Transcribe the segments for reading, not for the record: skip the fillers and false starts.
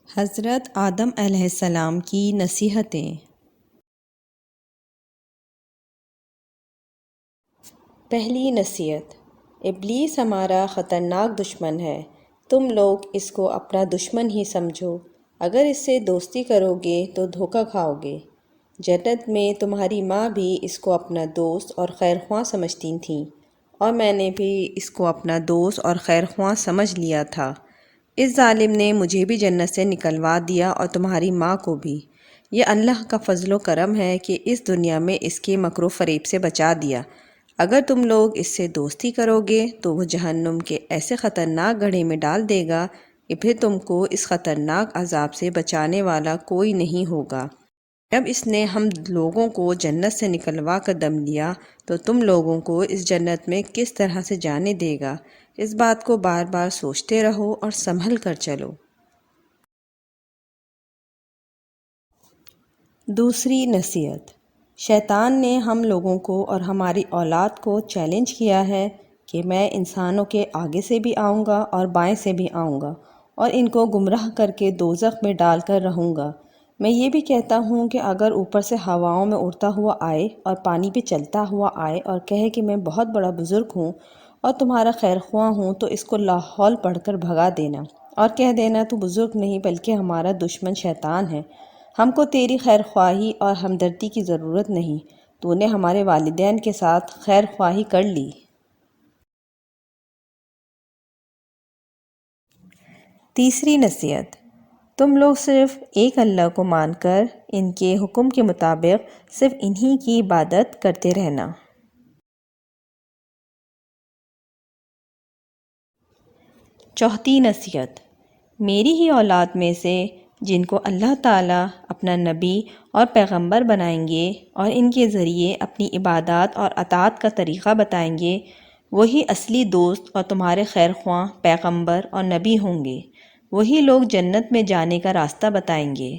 حضرت آدم علیہ السلام کی نصیحتیں۔ پہلی نصیحت: ابلیس ہمارا خطرناک دشمن ہے، تم لوگ اس کو اپنا دشمن ہی سمجھو، اگر اس سے دوستی کرو گے تو دھوکہ کھاؤ گے۔ جنت میں تمہاری ماں بھی اس کو اپنا دوست اور خیر خواہ سمجھتی تھیں، اور میں نے بھی اس کو اپنا دوست اور خیر خواہ سمجھ لیا تھا۔ اس ظالم نے مجھے بھی جنت سے نکلوا دیا اور تمہاری ماں کو بھی۔ یہ اللہ کا فضل و کرم ہے کہ اس دنیا میں اس کے مکر و فریب سے بچا دیا۔ اگر تم لوگ اس سے دوستی کرو گے تو وہ جہنم کے ایسے خطرناک گڑھے میں ڈال دے گا کہ پھر تم کو اس خطرناک عذاب سے بچانے والا کوئی نہیں ہوگا۔ جب اس نے ہم لوگوں کو جنت سے نکلوا کر دم لیا تو تم لوگوں کو اس جنت میں کس طرح سے جانے دے گا؟ اس بات کو بار بار سوچتے رہو اور سنبھل کر چلو۔ دوسری نصیحت: شیطان نے ہم لوگوں کو اور ہماری اولاد کو چیلنج کیا ہے کہ میں انسانوں کے آگے سے بھی آؤں گا اور بائیں سے بھی آؤں گا اور ان کو گمراہ کر کے دوزخ میں ڈال کر رہوں گا۔ میں یہ بھی کہتا ہوں کہ اگر اوپر سے ہواؤں میں اڑتا ہوا آئے اور پانی پہ چلتا ہوا آئے اور کہے کہ میں بہت بڑا بزرگ ہوں اور تمہارا خیر خواہ ہوں، تو اس کو لا حول پڑھ کر بھگا دینا اور کہہ دینا تو بزرگ نہیں بلکہ ہمارا دشمن شیطان ہے، ہم کو تیری خیر خواہی اور ہمدردی کی ضرورت نہیں، تو نے ہمارے والدین کے ساتھ خیر خواہی کر لی۔ تیسری نصیحت: تم لوگ صرف ایک اللہ کو مان کر ان کے حکم کے مطابق صرف انہی کی عبادت کرتے رہنا۔ چوتھی نصیحت: میری ہی اولاد میں سے جن کو اللہ تعالیٰ اپنا نبی اور پیغمبر بنائیں گے اور ان کے ذریعے اپنی عبادات اور اطاعت کا طریقہ بتائیں گے، وہی اصلی دوست اور تمہارے خیر خواہ پیغمبر اور نبی ہوں گے۔ وہی لوگ جنت میں جانے کا راستہ بتائیں گے۔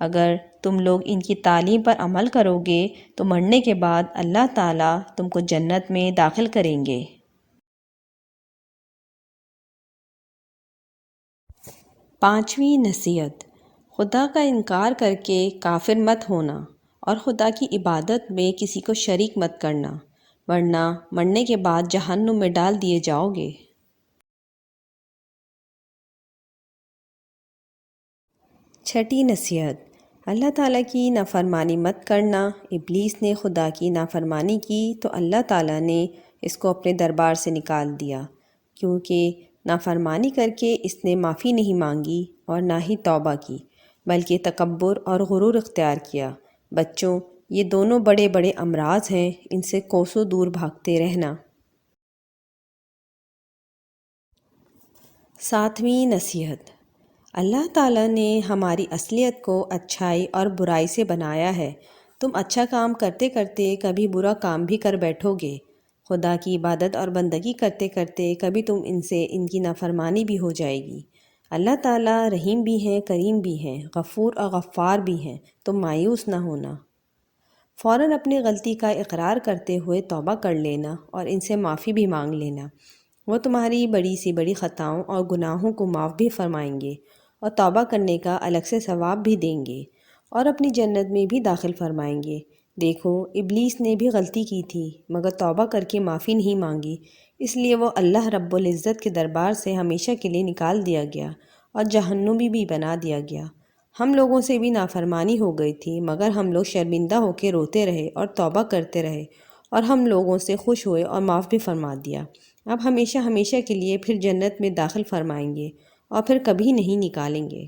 اگر تم لوگ ان کی تعلیم پر عمل کرو گے تو مرنے کے بعد اللہ تعالیٰ تم کو جنت میں داخل کریں گے۔ پانچویں نصیحت: خدا کا انکار کر کے کافر مت ہونا اور خدا کی عبادت میں کسی کو شریک مت کرنا، ورنہ مرنے کے بعد جہنم میں ڈال دیے جاؤ گے۔ چھٹی نصیحت: اللہ تعالیٰ کی نافرمانی مت کرنا۔ ابلیس نے خدا کی نافرمانی کی تو اللہ تعالیٰ نے اس کو اپنے دربار سے نکال دیا، کیونکہ نافرمانی کر کے اس نے معافی نہیں مانگی اور نہ ہی توبہ کی، بلکہ تکبر اور غرور اختیار کیا۔ بچوں، یہ دونوں بڑے بڑے امراض ہیں، ان سے کوسوں دور بھاگتے رہنا۔ ساتویں نصیحت: اللہ تعالیٰ نے ہماری اصلیت کو اچھائی اور برائی سے بنایا ہے۔ تم اچھا کام کرتے کرتے کبھی برا کام بھی کر بیٹھو گے۔ خدا کی عبادت اور بندگی کرتے کرتے کبھی تم ان سے ان کی نافرمانی بھی ہو جائے گی۔ اللہ تعالیٰ رحیم بھی ہیں، کریم بھی ہیں، غفور اور غفار بھی ہیں، تم مایوس نہ ہونا۔ فوراً اپنی غلطی کا اقرار کرتے ہوئے توبہ کر لینا اور ان سے معافی بھی مانگ لینا۔ وہ تمہاری بڑی سی بڑی خطاؤں اور گناہوں کو معاف بھی فرمائیں گے اور توبہ کرنے کا الگ سے ثواب بھی دیں گے اور اپنی جنت میں بھی داخل فرمائیں گے۔ دیکھو، ابلیس نے بھی غلطی کی تھی مگر توبہ کر کے معافی نہیں مانگی، اس لیے وہ اللہ رب العزت کے دربار سے ہمیشہ کے لیے نکال دیا گیا اور جہنمی بھی بنا دیا گیا۔ ہم لوگوں سے بھی نافرمانی ہو گئی تھی مگر ہم لوگ شرمندہ ہو کے روتے رہے اور توبہ کرتے رہے اور ہم لوگوں سے خوش ہوئے اور معاف بھی فرما دیا۔ اب ہمیشہ ہمیشہ کے لیے پھر جنت میں داخل فرمائیں گے اور پھر کبھی نہیں نکالیں گے۔